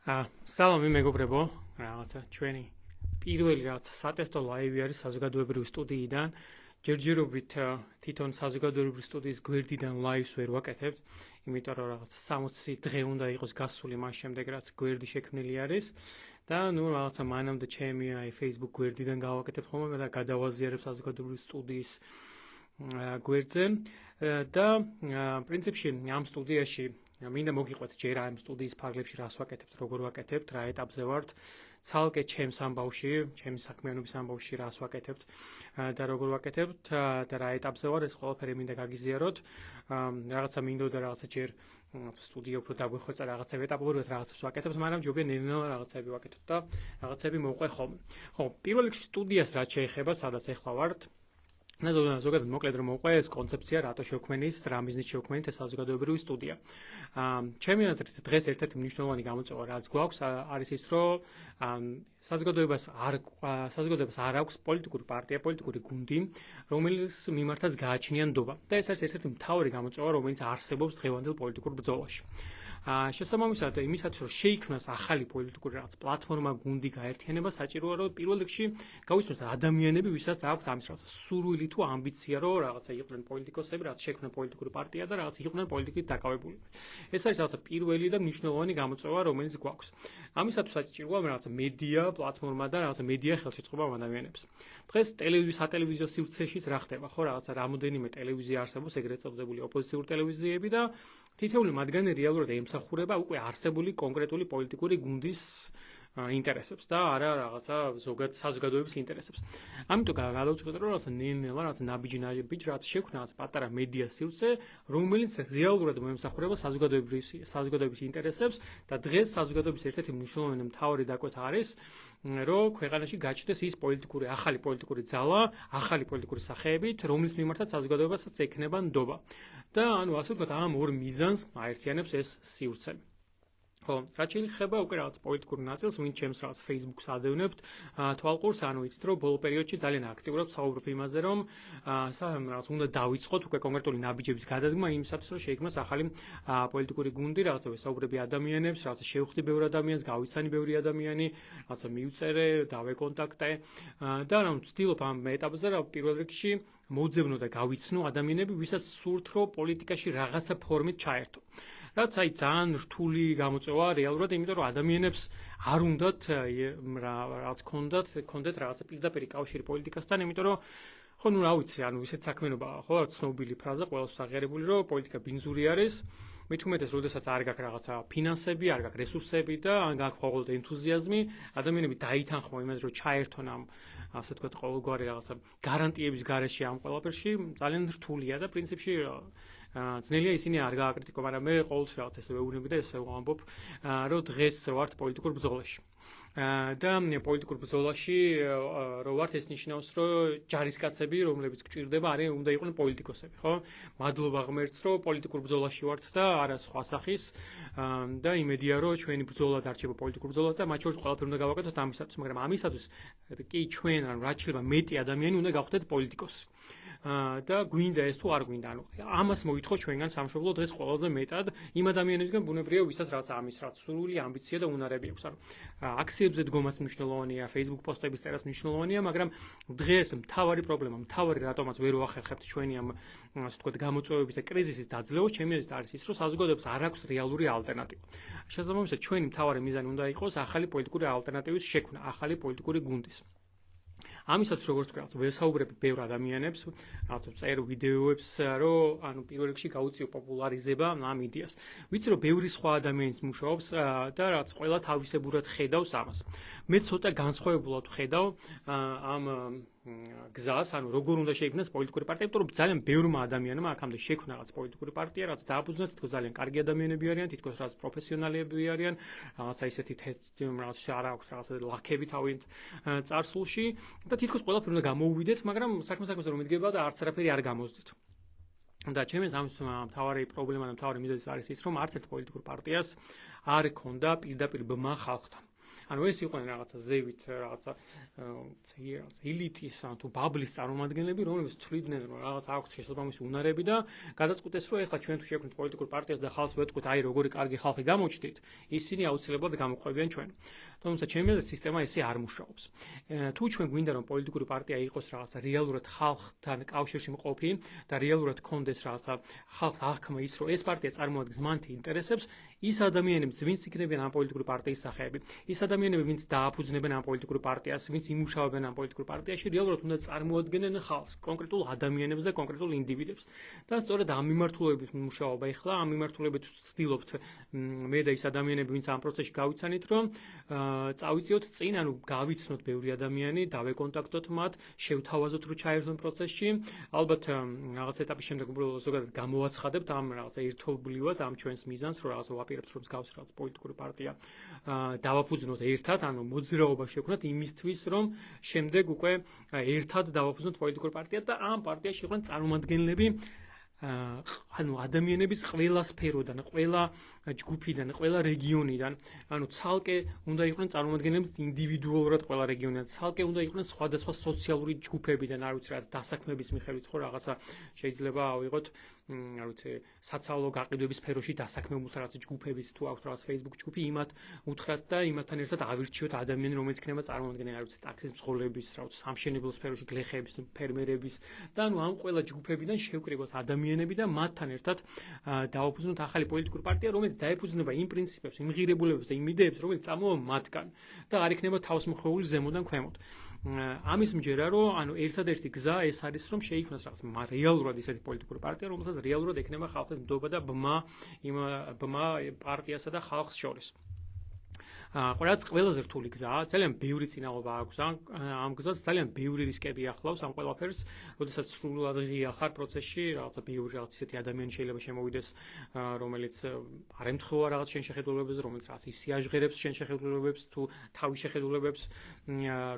სალამი მეგობრებო, რაღაცა ჩვენი პირველი რაღაც სატესტო ლაივი არის საზოგადოებრივი სტუდიიდან. ჯერჯერობით თვითონ საზოგადოებრივი სტუდიის გვერდიდან ლაივს ვერ ვაკეთებთ, იმიტომ რომ რაღაც 60 დღე უნდა იყოს გასული მას შემდეგ, რაც გვერდი შექმნილი არის და რაღაცა მანამდე ჩემი Facebook გვერდიდან გავაკეთებ ხოლმე და გადავაზიარებ საზოგადოებრივი სტუდიის გვერდზე და პრინციპში ამ სტუდიაში მინდა მოგიყვეთ ჯერ ამ სტუდიის ფარგლებში რას ვაკეთებთ, როგორ ვაკეთებთ, რა ეტაპზე ვართ, ცალკე ჩემს ამბავში, ჩემი საქმიანობის ამბავში რას ვაკეთებთ და როგორ ვაკეთებთ და რა ეტაპზე ვარ, ეს ყველაფერი მინდა გაგიზიაროთ. რაღაცა მინდოდა რაღაცა ჯერ სტუდია უფრო დაგვიხვეწა რაღაცები ეტაპობრივად რაღაცებს ვაკეთებთ, მაგრამ ჯობია ნელ-ნელა რაღაცები ვაკეთოთ და რაღაცები მოვყვე ხოლმე. ხო, პირველ რიგში სტუდიას რაც შეეხება, სადაც ახლა ვართ, ზოგადად მოკლედ რომ მოვყვე ეს კონცეფცია, რატო შევქმნით, რა მიზნით შევქმნით ეს საზოგადოებრივი სტუდია. ჩემი აზრით დღეს ერთ-ერთი მნიშვნელოვანი გამოწვევა რაც გვაქვს არის ის, რომ საზოგადოებას არ აქვს პოლიტიკური პარტია, პოლიტიკური გუნდი, რომელიც მიმართაც გააჩნია ნდობა. და ეს არის ერთ-ერთი მთავარი გამოწვევა, რომელიც არსებობს დღევანდელ პოლიტიკურ ბრძოლაში. შესაბამისად, იმისათვის რომ შეიქმნას ახალი პოლიტიკური რაღაც პლატფორმა, გუნდი, გაერთიანება, საჭიროა რომ პირველ რიგში გავიცნოთ ადამიანები, ვისაც აქვთ ამის რაღაც სურვილი თუ ამბიცია, რომ რაღაცა იყვნენ პოლიტიკოსები, რაც შექმნა პოლიტიკური პარტია და რაღაც იყვნენ პოლიტიკით დაკავებული. ეს არის რაღაცა პირველი და მნიშვნელოვანი გამოწვევა, რომელიც გვაქვს. ამისათვის საჭიროა რაღაცა მედია, პლატფორმა და რაღაცა მედია ხელშეწყობა ადამიანებს. დღეს სატელევიზიო სივრცეშიც რა ხდება, ხო, რაღაცა რამოდენიმე ტელევიზია არსებობს, ეგრეთ წოდებული ოპოზიციური ტელევიზიები და თითოეული მათგანი რეალურად ემსახურება უკვე არსებული კონკრეტული პოლიტიკური გუნდის ინტერესებს და არა რაღაცა ზოგად საზოგადოების ინტერესებს. ამიტომ გადავწყვეტ რომ რაღაცა ნელ-ნელა რაღაც ნაბიჯ რაც შექმნა რაღაც პატარა მედია სივრცე, რომელიც რეალურად მოემსახურება საზოგადოების ინტერესებს და დღეს საზოგადოების ერთ-ერთი მნიშვნელოვანი მთავარი დაკვეთა არის, რომ ქვეყანაში გაჩნდეს ის ახალი პოლიტიკური ძალა, ახალი პოლიტიკური სახეებით, რომლის მიმართაც საზოგადოებასაც ექნება ნდობა. და ასე ვთქვათ, ამ ორ მიზანს აერთიანებს ეს სივრცე. ხო, რაც შეიძლება უკვე რაღაც პოლიტიკურ ნაწილს, ვინც ჩემს რაღაც Facebook-ს ადევნებთ, თვალყურს, იცით, რომ ბოლო პერიოდში ძალიან აქტიურად ვსაუბრობ იმაზე, რომ რაღაც უნდა დავიწყოთ უკვე კონკრეტული ნაბიჯების გადადგმა იმისათვის, რომ შეიქმნას ახალი პოლიტიკური გუნდი, რაღაცა ვესაუბრები ადამიანებს, რაღაცა შევხვდი ბევრ ადამიანს, გავიცანი ბევრი ადამიანი, რაღაცა მივწერე, დავეკონტაქტე და ვცდილობ ამ ეტაპზე პირველ რიგში მოძებნო და გავიცნო ადამიანები, ვისაც სურთ, რომ პოლიტიკაში რაღაცა ფორმით ჩაერთო. რაც ძალიან რთული გამოწვევა რეალურად, იმიტომ რომ ადამიანებს არ უნდათ რაღაც კონდეთ რაღაცა პირდაპირი კავშირი პოლიტიკასთან, იმიტომ რომ ხო, რა ვიცი, ისეთ საქმიანობა, ხო, ცნობილი ფრაზა ყველას აღიარებული, რომ პოლიტიკა ბინძური არის. მით უმეტეს, როდესაც არ გაქვს რაღაცა ფინანსები, არ გაქვს რესურსები და არ გაქვს ყოველდღე ენთუზიაზმი, ადამიანები დაითანხმო იმაზე, რომ ჩაერთონ ამ ასე ვთქვათ, ყოველგვარი რაღაცა გარანტიების გარეშე ამ ყველაფერში, ძალიან რთულია და პრინციპში ძნელია ისინი არ გააკრიტიკო, მაგრამ მე ყოველთვის რაღაც ესე ვეუბნები და ესე ვამბობ, რომ დღეს ვართ პოლიტიკურ ბრძოლაში. და პოლიტიკურ ბრძოლაში რო ვართ, ეს ნიშნავს, რომ ჯარისკაცები, რომლებიც გჭირდება, უნდა იყვნენ პოლიტიკოსები, ხო? მადლობა ღმერთს, რომ პოლიტიკურ ბრძოლაში ვართ და არა სხვა სახის და იმედია, რომ ჩვენი ბრძოლა დარჩება პოლიტიკურ ბრძოლად და მათ შორის ყველაფერი უნდა გავაკეთოთ ამისათვის, მაგრამ ამისათვის კი ჩვენ რაც შეიძლება მეტი ადამიანი უნდა გავხდეთ პოლიტიკოსი. და გვინდა ეს თუ არ გვინდა, ამას მოითხოვ ჩვენგან სამშობლო დღეს ყველაზე მეტად იმ ადამიანებისგან ბუნებრივია, ვისაც რაც ამის რაც სურვილი, ამბიცია და უნარები აქვს. აქციებზე დგომაც მნიშვნელოვანია, Facebook პოსტების წერაც მნიშვნელოვანია, მაგრამ დღეს მთავარი პრობლემა, რატომაც ვერ ვახერხებთ ჩვენი ამ ასე ვთქვათ გამოწვევების და კრიზისის დაძლევას, ჩემი აზრით არის ის, რომ საზოგადოებას არ აქვს რეალური ალტერნატივა. შესაბამისად, ჩვენი მთავარი მიზანი უნდა იყოს ახალი პოლიტიკური ალტერნატივის შექმნა, ახალი პოლიტიკური გუნდის. ამისაც როგორც ვთქვათ, ვესაუბრებ ბევრ ადამიანებს, რაღაც წერო ვიდეოებს, რომ პირველ რიგში გაუწიო პოპულარიზება ამ იდეას. ვიცი, რომ ბევრი სხვა ადამიანიც მუშაობს და რაც ყველა თავისებურად ხედავს ამას. მე ცოტა განსხვავებულად ვხედავ ამ გზას, როგორ უნდა შეიქმნას პოლიტიკური პარტია, იმიტომ რომ ძალიან ბევრმა ადამიანმა აქამდე შექმნა რაღაც პოლიტიკური პარტია, რაც დააფუძნა, თითქოს ძალიან კარგი ადამიანები არიან, თითქოს რაღაც პროფესიონალები არიან, რაღაცა ისეთი რაღაც არა აქვს რაღაცა ლაქები თავით წარსულში და თითქოს ყველაფერი უნდა გამოუვიდეთ, მაგრამ საქმე-საქმეზე რომ იდგება და არც არაფერი არ გამოსდით. და ჩემი ამის მთავარი პრობლემა და მთავარი მიზეზი არის ის, რომ არც ერთ პოლიტიკურ პარტიას არ ქონდა პირდაპირ ბმა ხალხთან. ანუ ეს იყვნენ რაღაცა ზევით რაღაცა ელიტის თუ ბაბლის წარმომადგენლები, რომლებიც თვლიდნენ, რომ რაღაც აქვთ შესაბამისი უნარები და გადაწყვიტეს, რომ ეხლა ჩვენ თუ შევქმნით პოლიტიკურ პარტიას და ხალხს ვეთქვით, აი როგორი კარგი ხალხი გამოჩნდით, ისინი აუცილებლად გამოყვებიან ჩვენ. თუმცა ჩემი აზრით სისტემა ესე არ მუშაობს. თუ ჩვენ გვინდა რომ პოლიტიკური პარტია იყოს რაღაცა რეალურად ხალხთან კავშირში მყოფი და რეალურად კონდეს რაღაცა ხალხს აღქმა ის, რომ ეს პარტია წარმოადგენს მათი ინტერესებს, ის ადამიანები, ვინც იქნებიან ამ პოლიტიკური პარტიის სახეები, ის ადამიანები, ვინც დააფუძნებენ ამ პოლიტიკურ პარტიას, ვინც იმუშავებენ ამ პოლიტიკურ პარტიაში, რეალურად უნდა წარმოადგენენ ხალხს, კონკრეტულ ადამიანებს და კონკრეტულ ინდივიდებს. და სწორედ ამ მიმართულებით მუშაობა ეხლა, ამ მიმართულებით ვცდილობთ მე და ის ადამიანები, ვინც ამ პროცესში გავიცანით, რომ წავიწიოთ წინ, ანუ გავიცნოთ ბევრი ადამიანი, დავეკონტაქტოთ მათ, შევთავაზოთ რომ ჩაერთონ პროცესში. ალბათ რაღაც ეტაპის შემდეგ უბრალოდ ზოგადად გამოვაცხადებთ ამ რაღაცა ერთობლივად ამ ჩვენს მიზანს, რომ რაღაცა ვაპირებთ, რომ მსგავს რაღაც პოლიტიკური პარტია დავაფუძნოთ ერთად, ანუ მოძრაობა შევქმნათ იმისთვის, რომ შემდეგ უკვე ერთად დავაფუძნოთ პოლიტიკურ პარტიას და ამ პარტიაში იყვნენ წარმომადგენლები ანუ ადამიანების ყველა სფეროდან, ყველა ჯგუფიდან, ყველა რეგიონიდან, ანუ ცალკე უნდა იყვნენ წარმომადგენლები ინდივიდუალურად ყველა რეგიონიდან, ცალკე უნდა იყვნენ სხვადასხვა სოციალური ჯგუფებიდან, არ ვიცი, რაც დასაქმების მიხედვით ხო რაღაცა შეიძლება ავიღოთ, არ ვიცი, საცალო გაყიდვების სფეროში დასაქმებულთა რაღაც ჯგუფების თუ აქვს რაღაც Facebook ჯგუფი, იმათ უთხრათ და იმათთან ერთად ავირჩიოთ ადამიანი, რომელიც იქნება წარმომადგენელი, არ ვიცი, ტაქსის მძღოლების, რაღაც სამშენებლო სფეროში გლეხების, ფერმერების და ანუ ამ ყველა ჯგუფებიდან შევკრიბოთ ადამიანები და მათთან ერთად დავაფუძნოთ ახალი პოლიტიკური პარტია, რომელიც დაეფუძნება იმ პრინციპებს, იმ ღირებულებებს და იმ იდეებს, რომელიც წამოვა მათგან და არ იქნება თავისმოხვეული ზემოდან ქვემოთ. ამის მჯერა, რომ ანუ ერთადერთი გზა ეს არის, რომ შეიქმნას რაღაც რეალურად ისეთი პოლიტიკური პარტია, რომელსაც რეალურად ექნება ხალხის ნდობა და ბმა პარტიასა და ხალხს შორის. რაც ყველაზე რთული გზაა, ძალიან ბევრი წინააღმობა აქვს ამ გზას, ძალიან ბევრი რისკები ახლავს ამ ყველაფერს, როდესაც სრულად ღია ხარ პროცესში, რაღაცა ბევრი რაღაც ისეთი ადამიანი შეიძლება შემოვიდეს, რომელიც არ ემთხვევა რაღაც შენ შეხედულებებს, რომელიც რაღაც ისე აჟღერებს შენ შეხედულებებს თუ თავის შეხედულებებს,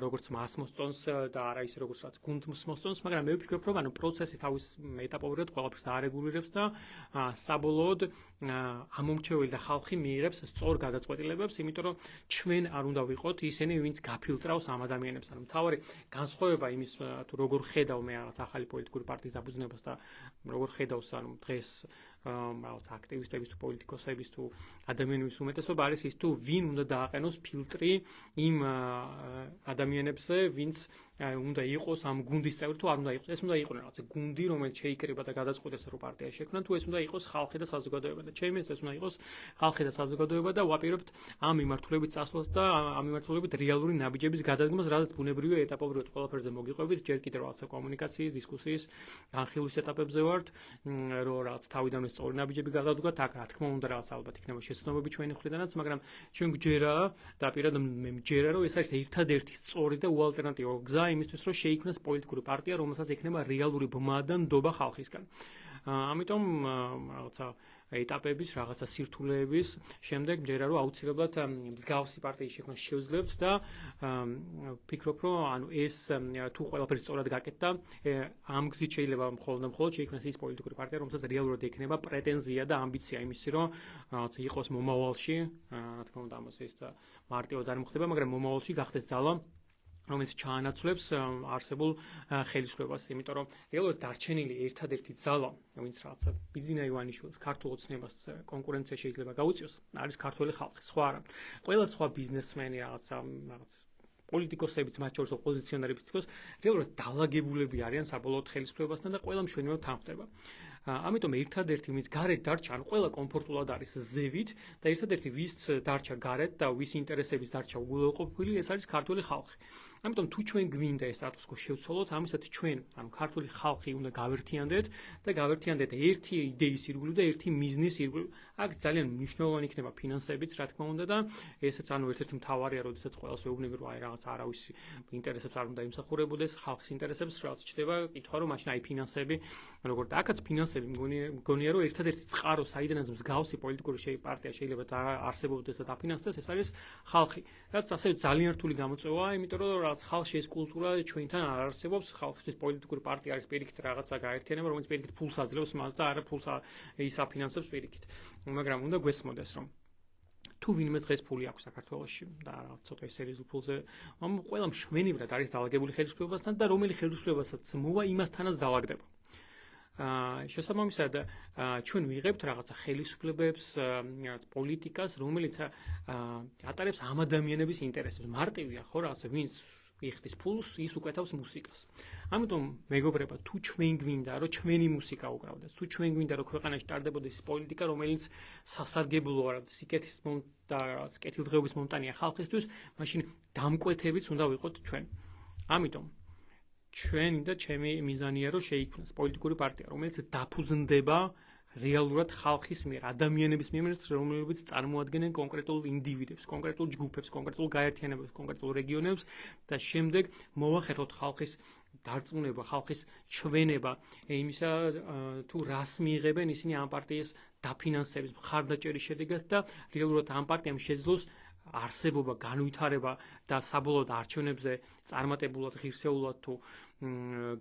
როგორც მას მოსწონს და არა ისე როგორც რაც გუნდს მოსწონს, მაგრამ მე ვფიქრობ, რომ ანუ პროცესი თავის ეტაპობრივად ყველაფერს დაარეგულირებს და საბოლოოდ ამომრჩეველი და ხალხი მიიღებს სწორ გადაწყვეტილებებს, იმიტომ რომ ჩვენ არ უნდა ვიყოთ ისინი, ვინც გაფილტრავს ამ ადამიანებს. ანუ მთავარი განსხვავება იმის თუ როგორ ხედავ მე რაღაც ახალი პოლიტიკური პარტიის დაფუძნებას და როგორ ხედავს ანუ დღეს რაღაც აქტივისტების თუ პოლიტიკოსების თუ ადამიანების უმეტესობა არის ის თუ ვინ უნდა დააყენოს ფილტრი იმ ადამიანებზე, ვინც უნდა იყოს ამ გუნდის წევრი თუ არ უნდა იყოს. ეს უნდა იყოს რაღაც გუნდი, რომელიც შეიკრიბა და გადაწყვეტეს რომ პარტია შექმნან, თუ ეს უნდა იყოს ხალხი და საზოგადოება და ჩემი ეს უნდა იყოს ხალხი და საზოგადოება და ვაპირებთ ამ მიმართულებით წასვლას და ამ მიმართულებით რეალური ნაბიჯების გადადგმას, რაც ბუნებრივია ეტაპობრივად ყველაფერზე მოგიყვებით, ჯერ კიდევ რაღაცა კომუნიკაციის, დისკუსიის, განხილვის ეტაპებზე ვართ, რომ რაღაც თავიდანვე სწორი ნაბიჯები გადავდგათ, აქ რა თქმა უნდა რაღაც ალბათ იქნება შეცდომები ჩვენი მხრიდანაც, მაგრამ ჩვენ გვჯერა და პირადად მე მჯერა, რომ ეს არის ერთადერთი სწორი და უალტერნატივო გზა იმისთვის, რომ შეიქმნას პოლიტიკური პარტია, რომელსაც ექნება რეალური ბმა და ნდობა ხალხისგან. ამიტომ რაღაცა ეტაპების, რაღაცა სირთულეების შემდეგ მჯერა, რომ აუცილებლად მსგავსი პარტიის შექმნა შევძლებთ და ვფიქრობ, რომ ანუ ეს თუ ყველაფერი სწორად გაკეთდა, ამ გზით შეიძლება მხოლოდ შეიქმნას ის პოლიტიკური პარტია, რომელსაც რეალურად ექნება პრეტენზია და ამბიცია იმისი, რომ რაღაც იყოს მომავალში, რა თქმა უნდა, ამას ეს მარტივად არ მოხდება, მაგრამ მომავალში გახდეს ძალა რომელიც ჩაანაცვლებს არსებულ ხელისუფლებას, იმიტომ რომ რეალურად დარჩენილი ერთადერთი ძალა, ვინც რაღაცა ბიძინა ივანიშვილს ქართულ ოცნებას კონკურენცია შეიძლება გაუწიოს, არის ქართველი ხალხი, სხვა არა. ყველა სხვა ბიზნესმენი რაღაც პოლიტიკოსებიც, მათ შორის ოპოზიციონერებიც თქოს, რეალურად დაალაგებულები არიან საბოლოოდ ხელისუფლებასთან და ყველა მშვენივრად თანხდება. ამიტომ ერთადერთი ვინც გარეთ დარჩა, ანუ ყველა კომფორტულად არის ზევით და ერთადერთი ვის დარჩა გარეთ და ვის ინტერესების დარჩა უგულებყოფილი, ეს არის ქართული ხალხი. ამიტომ თუ ჩვენ გვინდა ეს სტატუს-კვო შევცვალოთ, ამისათვის ჩვენ, ანუ ქართული ხალხი უნდა გავერთიანდეთ და გავერთიანდეთ ერთი იდეის ირგვლივ და ერთი მიზნის ირგვლივ. აქ ძალიან მნიშვნელოვანი იქნება ფინანსებიც, რა თქმა უნდა და ესეც ანუ ერთ-ერთი მთავარია, როდესაც ყველას ვეუბნები, რომ აი რაღაც არავის ინტერესებს არ უნდა იმსახურებოდეს, ხალხის ინტერესებს, რაც ჩდება კითხვა, რომ მაშინ აი ფინანსები, როგორც აქაც ფინანსები მგონია, რომ ერთადერთი წყარო, საიდანაც მსგავსი პოლიტიკური პარტია შეიძლება არსებობდეს და დაფინანსდეს, ეს არის ხალხი. რაც ასევე ძალიან რთული გამოწვევაა, იმიტომ რომ რაც ხალხში ეს კულტურა ჩვენთან არ არსებობს, ხალხისთვის პოლიტიკური პარტია არის პირიქით რაღაცა გაერთიანება, რომელიც პირიქით ფულს აძლევს მას და არა ფულს ის აფინანსებს პირიქით. მაგრამ უნდა გვესმოდეს, რომ თუ ვინმე დღეს ფული აქვს საქართველოში და ცოტა სერიოზულ ფულზე, ყველა მშვენივრად არის დაალაგებული ხელისუფლებასთან და რომელი ხელისუფლებასაც მოვა იმასთანაც დაალაგდება. შესაბამისად ჩვენ ვიღებთ რაღაცა ხელისუფლებებს, რაღაც პოლიტიკას, რომელიც ატარებს ამ ადამიანების ინტერესებს. მარტივია ხო რაღაცა ვინც იხდის ფულს, ის უკეთავს მუსიკას. ამიტომ მეგობრებო, თუ ჩვენ გვინდა რომ ჩვენი მუსიკა უკრავდეს, თუ ჩვენ გვინდა რომ ქვეყანაში ტარდებოდეს პოლიტიკა, რომელიც სასარგებლოა სიკეთის და რაღაც კეთილდღეობის მომტანია ხალხისთვის, მაშინ დამკვეთებიც უნდა ვიყოთ ჩვენ. ამიტომ ჩვენი და ჩემი მიზანია რომ შეიქმნას პოლიტიკური პარტია, რომელიც დაფუძნდება რეალურად ხალხის მიერ, ადამიანების მიერ, რომლებიც წარმოადგენენ კონკრეტულ ინდივიდებს, კონკრეტულ ჯგუფებს, კონკრეტულ გაერთიანებებს, კონკრეტულ რეგიონებს და შემდეგ მოვახერხოთ ხალხის დარწმუნება, ხალხის ჩვენება იმისა, თუ რას მიიღებენ ისინი ამ პარტიის დაფინანსების, მხარდაჭერის შედეგად და რეალურად ამ პარტიამ შეძლოს არსებობა, განვითარება და საბოლოოდ არჩევნებზე წარმატებულად, ღირსეულად თუ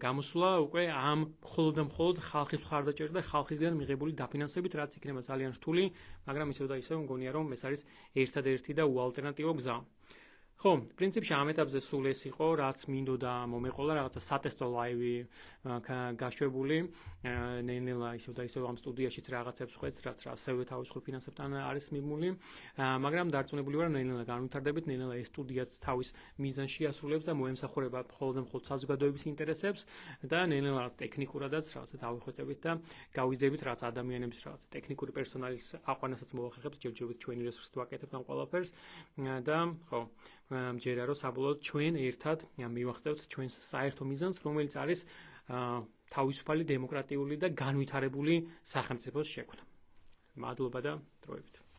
გამოსვლა უკვე ამ მხოლოდ და მხოლოდ ხალხის მხარდაჭერით და ხალხისგან მიღებული დაფინანსებით, რაც იქნება ძალიან რთული, მაგრამ ისევ და ისევ მგონია რომ ეს არის ერთადერთი და უალტერნატივო გზა. ხო, პრინციპში ამ ეტაპზე სულ ეს იყო, რაც მინდოდა მომეყოლა, რაღაცა სატესტო ლაივი გაშვებული, ნელ-ნელა ისევ და ისევ ამ სტუდიაშიც რაღაცებს ხვეწ, რაც ასევე თავისუფალ ფინანსებთან არის მიმული, მაგრამ დარწმუნებული ვარ, ნელ-ნელა განვითარდებით, ნელ-ნელა ეს სტუდიაც თავის მიზანში ასრულებს და მოემსახურება მხოლოდ და მხოლოდ საზოგადოების ინტერესებს და ნელ-ნელა ტექნიკურადაც რაღაცა დავიხვეწებით და გავიზრდებით რაღაც ადამიანების რაღაც ტექნიკური პერსონალის აყვანასაც მოვახერხებთ, ჯერჯერობით ჩვენი რესურსით ვაკეთებთ ამ ყველაფერს და ხო მჯერა რომ საბოლოოდ ჩვენ ერთად მივახცევთ ჩვენს საერთო მიზანს, რომელიც არის თავისუფალი, დემოკრატიული და განვითარებული სახელმწიფოს შექმნა. მადლობა და დროებით.